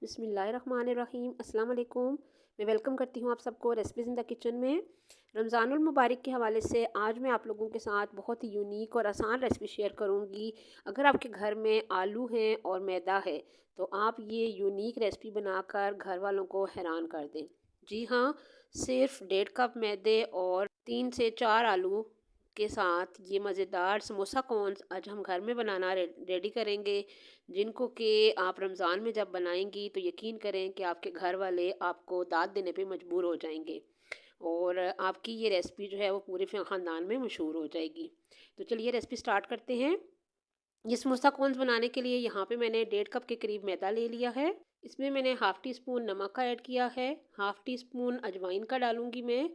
बिस्मिल्लाहिर्रहमानिर्रहीम अस्सलाम वालेकुम। मैं वेलकम करती हूँ आप सबको रेसिपीज़ इन द किचन में। रमज़ानुल मुबारक के हवाले से आज मैं आप लोगों के साथ बहुत ही यूनिक और आसान रेसिपी शेयर करूँगी। अगर आपके घर में आलू हैं और मैदा है तो आप ये यूनिक रेसिपी बनाकर घर वालों को हैरान कर दें। जी हाँ, सिर्फ 1.5 कप मैदे और 3 से 4 आलू के साथ ये मज़ेदार समोसा कॉर्न्स आज हम घर में बनाना रेडी करेंगे, जिनको कि आप रमज़ान में जब बनाएंगी तो यकीन करें कि आपके घर वाले आपको दाद देने पे मजबूर हो जाएंगे और आपकी ये रेसिपी जो है वो पूरे ख़ानदान में मशहूर हो जाएगी। तो चलिए रेसिपी स्टार्ट करते हैं। ये समोसा कॉर्न्स बनाने के लिए यहाँ पे मैंने 1.5 कप के करीब मैदा ले लिया है। इसमें मैंने हाफ़ टी स्पून नमक का ऐड किया है, हाफ़ टी स्पून अजवाइन का डालूंगी मैं,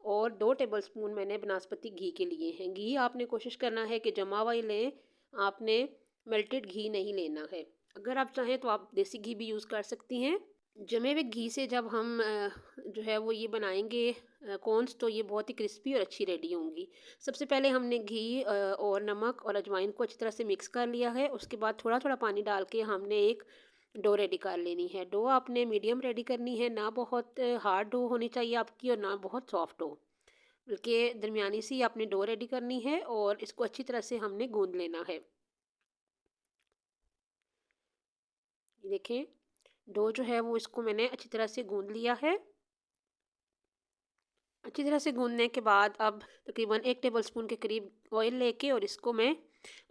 और 2 टेबलस्पून मैंने बनास्पति घी के लिए हैं। घी आपने कोशिश करना है कि जमा हुआ ही लें, आपने मेल्टेड घी नहीं लेना है। अगर आप चाहें तो आप देसी घी भी यूज़ कर सकती हैं। जमे हुए घी से जब हम जो है वो ये बनाएंगे कॉर्न्स, तो ये बहुत ही क्रिस्पी और अच्छी रेडी होंगी। सबसे पहले हमने घी और नमक और अजवाइन को अच्छी तरह से मिक्स कर लिया है। उसके बाद थोड़ा थोड़ा पानी डाल के हमने एक डो रेडी कर लेनी है। डो आपने मीडियम रेडी करनी है, ना बहुत हार्ड डो होनी चाहिए आपकी और ना बहुत सॉफ्ट डो, बल्कि दरमियानी सी आपने डो रेडी करनी है और इसको अच्छी तरह से हमने गूंद लेना है। ये देखें, डो जो है वो इसको मैंने अच्छी तरह से गूंद लिया है। अच्छी तरह से गूंदने के बाद अब तकरीबन 1 टेबलस्पून के करीब ऑयल लेके और इसको मैं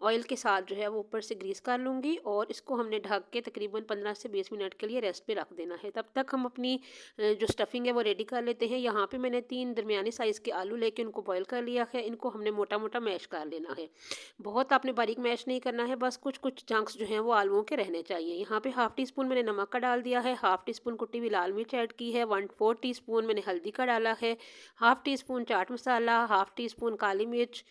ऑयल के साथ जो है वो ऊपर से ग्रीस कर लूँगी और इसको हमने ढक के तकरीबन 15 से 20 मिनट के लिए रेस्ट पे रख देना है। तब तक हम अपनी जो स्टफ़िंग है वो रेडी कर लेते हैं। यहाँ पे मैंने 3 दरमियानी साइज़ के आलू लेके उनको बॉईल कर लिया है। इनको हमने मोटा मोटा मैश कर लेना है। बहुत आपने बारीक मैश नहीं करना है, बस कुछ कुछ चंक्स जो हैं वो आलूओं के रहने चाहिए। यहाँ पे हाफ़ टी स्पून मैंने नमक का डाल दिया है, हाफ़ टी स्पून कुटी हुई लाल मिर्च ऐड की है, 1/4 टीस्पून मैंने हल्दी का डाला है, half tea spoon chaat masala, half tea spoon काली मिर्च,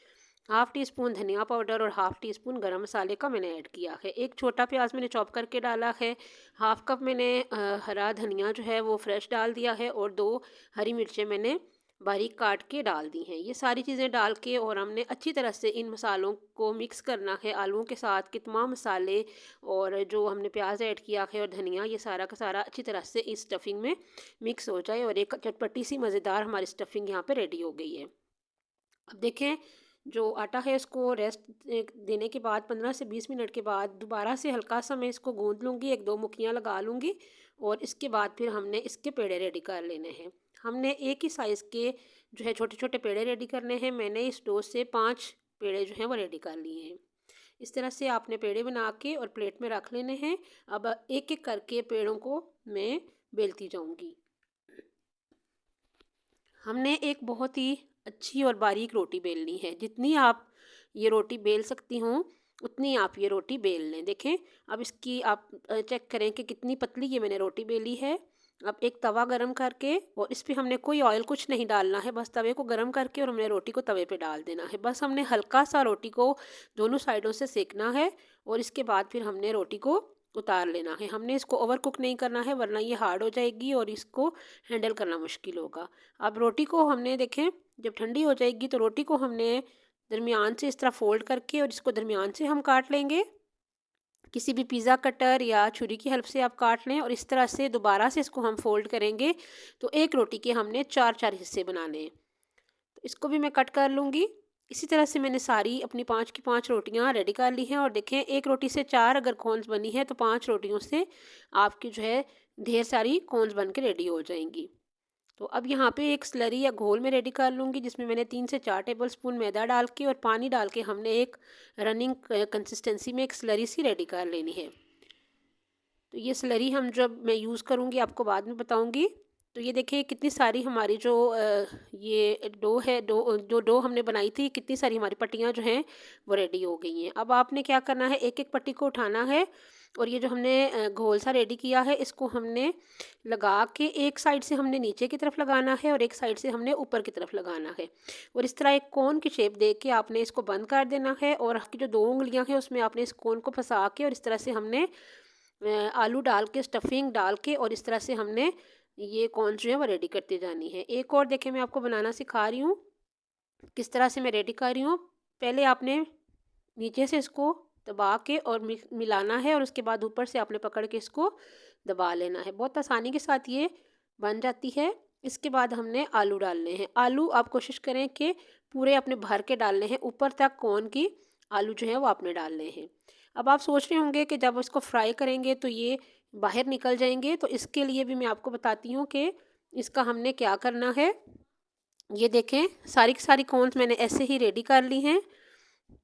हाफ़ टी स्पून धनिया पाउडर और हाफ़ टी स्पून गरम मसाले का मैंने ऐड किया है। एक छोटा प्याज मैंने चॉप करके डाला है। हाफ़ कप मैंने हरा धनिया जो है वो फ्रेश डाल दिया है और 2 हरी मिर्चें मैंने बारीक काट के डाल दी हैं। ये सारी चीज़ें डाल के और हमने अच्छी तरह से इन मसालों को मिक्स करना है आलूओं के साथ, कि तमाम मसाले और जो हमने प्याज ऐड किया है और धनिया, ये सारा का सारा अच्छी तरह से इस स्टफ़िंग में मिक्स हो जाए और एक चटपटी सी मज़ेदार हमारी स्टफ़िंग यहाँ पे रेडी हो गई है। अब देखें, जो आटा है इसको रेस्ट देने के बाद 15 से 20 मिनट के बाद दोबारा से हल्का सा मैं इसको गूंद लूँगी, 1-2 मुक्कियाँ लगा लूँगी और इसके बाद फिर हमने इसके पेड़े रेडी कर लेने हैं। हमने एक ही साइज़ के जो है छोटे छोटे पेड़े रेडी करने हैं। मैंने इस डो से 5 पेड़े जो हैं वो रेडी कर लिए हैं। इस तरह से आपने पेड़े बना के और प्लेट में रख लेने हैं। अब एक एक करके पेड़ों को मैं बेलती जाऊँगी। हमने एक बहुत ही अच्छी और बारीक रोटी बेलनी है। जितनी आप ये रोटी बेल सकती हों उतनी आप ये रोटी बेल लें। देखें, अब इसकी आप चेक करें कि कितनी पतली ये मैंने रोटी बेली है। अब एक तवा गरम करके और इस पे हमने कोई ऑयल कुछ नहीं डालना है, बस तवे को गरम करके और हमने रोटी को तवे पे डाल देना है। बस हमने हल्का सा रोटी को दोनों साइडों से सेकना है और इसके बाद फिर हमने रोटी को उतार लेना है। हमने इसको ओवर कुक नहीं करना है, वरना ये हार्ड हो जाएगी और इसको हैंडल करना मुश्किल होगा। अब रोटी को हमने देखें, जब ठंडी हो जाएगी तो रोटी को हमने दरमियान से इस तरह फ़ोल्ड करके और इसको दरमियान से हम काट लेंगे। किसी भी पिज़्ज़ा कटर या छुरी की हेल्प से आप काट लें और इस तरह से दोबारा से इसको हम फ़ोल्ड करेंगे तो एक रोटी के हमने 4-4 हिस्से बनाने हैं। तो इसको भी मैं कट कर लूँगी। इसी तरह से मैंने सारी अपनी 5 की 5 रोटियाँ रेडी कर ली हैं और देखें, एक रोटी से 4 अगर कॉर्न्स बनी है तो 5 रोटियों से आपकी जो है ढेर सारी कॉर्न्स बन के रेडी हो जाएंगी। तो अब यहाँ पे एक स्लरी या घोल में रेडी कर लूँगी, जिसमें मैंने 3 से 4 टेबलस्पून मैदा डाल के और पानी डाल के हमने एक रनिंग कंसिस्टेंसी में एक स्लरी सी रेडी कर लेनी है। तो ये स्लरी हम जब मैं यूज़ करूँगी आपको बाद में बताऊँगी। तो ये देखिए कितनी सारी हमारी जो ये डो है, जो डो हमने बनाई थी, कितनी सारी हमारी पट्टियाँ जो हैं वो रेडी हो गई हैं। अब आपने क्या करना है, एक एक पट्टी को उठाना है और ये जो हमने घोल सा रेडी किया है इसको हमने लगा के एक साइड से हमने नीचे की तरफ लगाना है और एक साइड से हमने ऊपर की तरफ लगाना है और इस तरह एक कोन की शेप दे के आपने इसको बंद कर देना है और आपकी जो 2 उंगलियां हैं उसमें आपने इस कोन को फंसा के और इस तरह से हमने आलू डाल के स्टफिंग डाल के और इस तरह से हमने ये कॉर्न जो है वो रेडी करती जानी है। एक और देखें, मैं आपको बनाना सिखा रही हूँ किस तरह से मैं रेडी कर रही हूँ। पहले आपने नीचे से इसको दबा के और मिलाना है और उसके बाद ऊपर से आपने पकड़ के इसको दबा लेना है। बहुत आसानी के साथ ये बन जाती है। इसके बाद हमने आलू डालने हैं। आलू आप कोशिश करें कि पूरे अपने भर के डालने हैं, ऊपर तक कोन की आलू जो है वो आपने डालने हैं। अब आप सोच रहे होंगे कि जब इसको फ्राई करेंगे तो ये बाहर निकल जाएंगे, तो इसके लिए भी मैं आपको बताती हूँ कि इसका हमने क्या करना है। ये देखें, सारी की सारी कॉर्न्स मैंने ऐसे ही रेडी कर ली हैं।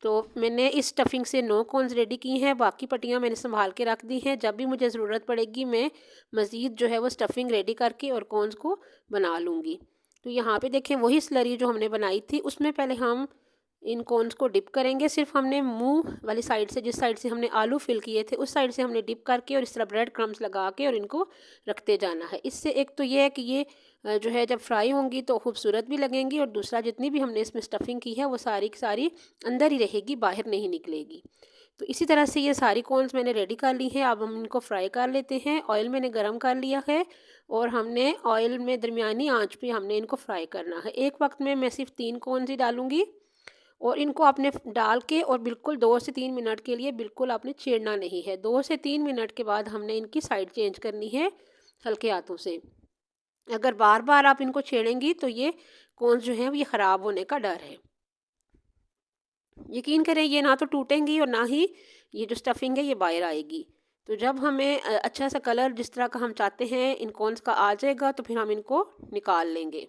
तो मैंने इस स्टफिंग से 9 कॉर्न्स रेडी की हैं, बाकी पट्टियाँ मैंने संभाल के रख दी हैं। जब भी मुझे ज़रूरत पड़ेगी मैं मज़ीद जो है वो स्टफिंग रेडी करके और कॉर्न्स को बना लूँगी। तो यहाँ पे देखें, वही स्लरी जो हमने बनाई थी उसमें पहले हम इन कॉर्न्स को डिप करेंगे। सिर्फ हमने मुंह वाली साइड से, जिस साइड से हमने आलू फिल किए थे उस साइड से हमने डिप करके और इस तरह ब्रेड क्रम्स लगा के और इनको रखते जाना है। इससे एक तो ये है कि ये जो है जब फ्राई होंगी तो खूबसूरत भी लगेंगी, और दूसरा जितनी भी हमने इसमें स्टफिंग की है वो सारी की सारी अंदर ही रहेगी, बाहर नहीं निकलेगी। तो इसी तरह से ये सारी कॉर्न्स मैंने रेडी कर ली हैं। अब हम इनको फ्राई कर लेते हैं। ऑयल मैंने गरम कर लिया है और हमने ऑयल में दरमियानी आंच पे हमने इनको फ्राई करना है। एक वक्त में मैं सिर्फ 3 कॉर्न्स ही डालूँगी और इनको आपने डाल के और बिल्कुल 2 से 3 मिनट के लिए बिल्कुल आपने छेड़ना नहीं है। 2 से 3 मिनट के बाद हमने इनकी साइड चेंज करनी है हल्के हाथों से। अगर बार बार आप इनको छेड़ेंगी तो ये कॉर्न्स जो हैं ये ख़राब होने का डर है। यकीन करें ये ना तो टूटेंगी और ना ही ये जो स्टफिंग है ये बाहर आएगी। तो जब हमें अच्छा सा कलर जिस तरह का हम चाहते हैं इन कॉर्न्स का आ जाएगा तो फिर हम इनको निकाल लेंगे।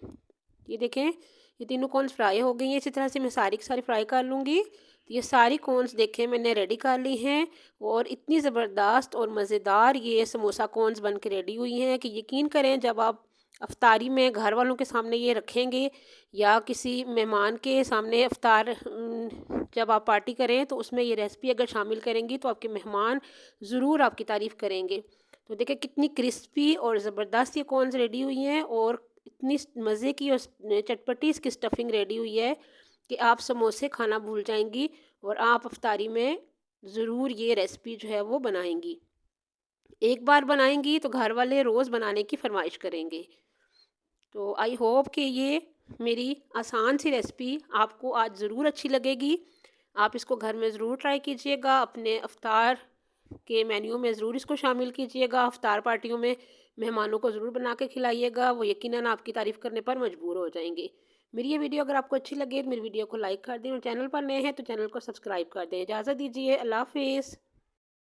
ये देखें, ये तीनों कॉर्न्स फ्राई हो गई हैं। इसी तरह से मैं सारी की सारी फ्राई कर लूँगी। तो ये सारी कॉर्न्स देखें मैंने रेडी कर ली हैं और इतनी ज़बरदस्त और मज़ेदार ये समोसा कॉर्न्स बन के रेडी हुई हैं कि यकीन करें जब आप अफ्तारी में घर वालों के सामने ये रखेंगे या किसी मेहमान के सामने अफ्तार जब आप पार्टी करें तो उसमें ये रेसिपी अगर शामिल करेंगी तो आपके मेहमान ज़रूर आपकी तारीफ़ करेंगे। तो देखिए कितनी क्रिस्पी और ज़बरदस्त ये कॉर्न्स रेडी हुई हैं और इतनी मज़े की और चटपटी इसकी स्टफिंग रेडी हुई है कि आप समोसे खाना भूल जाएंगी और आप अफ्तारी में ज़रूर ये रेसिपी जो है वो बनाएंगी। एक बार बनाएंगी तो घर वाले रोज़ बनाने की फरमाइश करेंगे। तो आई होप कि ये मेरी आसान सी रेसिपी आपको आज ज़रूर अच्छी लगेगी। आप इसको घर में ज़रूर ट्राई कीजिएगा, अपने अफ्तार के मेन्यू में ज़रूर इसको शामिल कीजिएगा। अफ्तार पार्टियों में मेहमानों को ज़रूर बना के खिलाइएगा, वो यकीनन आपकी तारीफ़ करने पर मजबूर हो जाएंगे। मेरी ये वीडियो अगर आपको अच्छी लगे तो मेरी वीडियो को लाइक कर दें और चैनल पर नए हैं तो चैनल को सब्सक्राइब कर दें। इजाज़त दीजिए, अल्लाह हाफिज़।